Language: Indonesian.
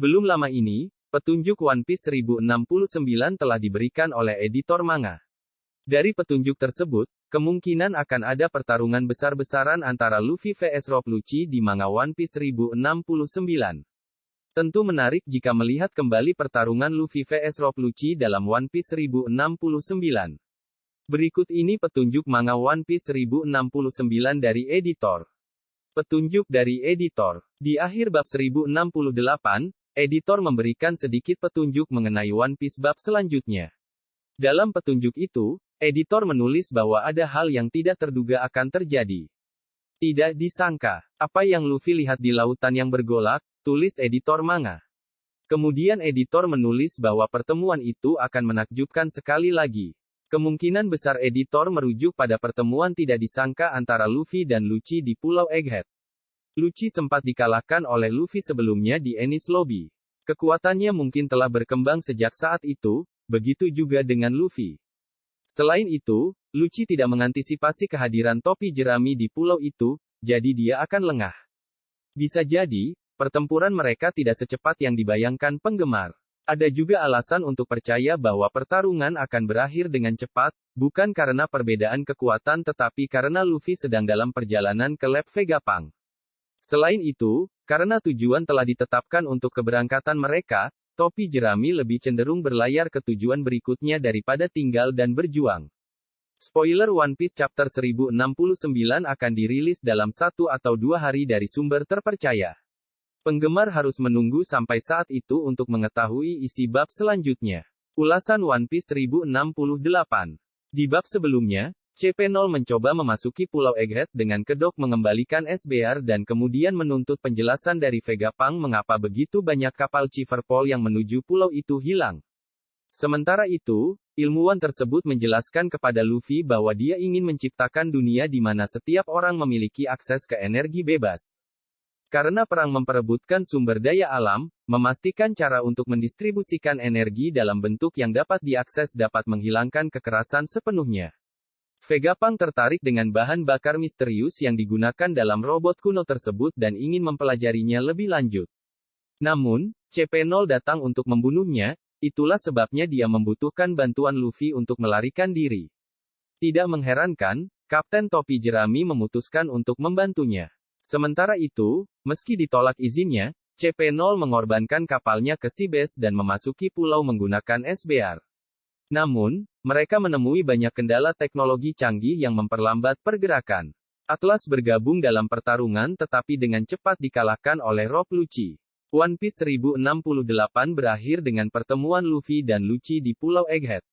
Belum lama ini, petunjuk One Piece 1069 telah diberikan oleh editor manga. Dari petunjuk tersebut, kemungkinan akan ada pertarungan besar-besaran antara Luffy vs Rob Lucci di manga One Piece 1069. Tentu menarik jika melihat kembali pertarungan Luffy vs Rob Lucci dalam One Piece 1069. Berikut ini petunjuk manga One Piece 1069 dari editor. Petunjuk dari editor. Di akhir bab 1068, editor memberikan sedikit petunjuk mengenai One Piece bab selanjutnya. Dalam petunjuk itu, editor menulis bahwa ada hal yang tidak terduga akan terjadi. Tidak disangka. Apa yang Luffy lihat di lautan yang bergolak, tulis editor manga. Kemudian editor menulis bahwa pertemuan itu akan menakjubkan sekali lagi. Kemungkinan besar editor merujuk pada pertemuan tidak disangka antara Luffy dan Lucci di Pulau Egghead. Lucci sempat dikalahkan oleh Luffy sebelumnya di Enies Lobby. Kekuatannya mungkin telah berkembang sejak saat itu, begitu juga dengan Luffy. Selain itu, Lucci tidak mengantisipasi kehadiran topi jerami di pulau itu, jadi dia akan lengah. Bisa jadi, pertempuran mereka tidak secepat yang dibayangkan penggemar. Ada juga alasan untuk percaya bahwa pertarungan akan berakhir dengan cepat, bukan karena perbedaan kekuatan tetapi karena Luffy sedang dalam perjalanan ke lab Vegapunk. Selain itu, karena tujuan telah ditetapkan untuk keberangkatan mereka, topi jerami lebih cenderung berlayar ke tujuan berikutnya daripada tinggal dan berjuang. Spoiler One Piece Chapter 1069 akan dirilis dalam 1 atau 2 hari dari sumber terpercaya. Penggemar harus menunggu sampai saat itu untuk mengetahui isi bab selanjutnya. Ulasan One Piece 1068. Di bab sebelumnya, CP0 mencoba memasuki Pulau Egghead dengan kedok mengembalikan SBR dan kemudian menuntut penjelasan dari Vegapunk mengapa begitu banyak kapal Chiverpol yang menuju pulau itu hilang. Sementara itu, ilmuwan tersebut menjelaskan kepada Luffy bahwa dia ingin menciptakan dunia di mana setiap orang memiliki akses ke energi bebas. Karena perang memperebutkan sumber daya alam, memastikan cara untuk mendistribusikan energi dalam bentuk yang dapat diakses dapat menghilangkan kekerasan sepenuhnya. Vegapunk tertarik dengan bahan bakar misterius yang digunakan dalam robot kuno tersebut dan ingin mempelajarinya lebih lanjut. Namun, CP0 datang untuk membunuhnya, itulah sebabnya dia membutuhkan bantuan Luffy untuk melarikan diri. Tidak mengherankan, Kapten Topi Jerami memutuskan untuk membantunya. Sementara itu, meski ditolak izinnya, CP0 mengorbankan kapalnya ke Seabase dan memasuki pulau menggunakan SBR. Namun, mereka menemui banyak kendala teknologi canggih yang memperlambat pergerakan. Atlas bergabung dalam pertarungan tetapi dengan cepat dikalahkan oleh Rob Lucci. One Piece 1068 berakhir dengan pertemuan Luffy dan Lucci di Pulau Egghead.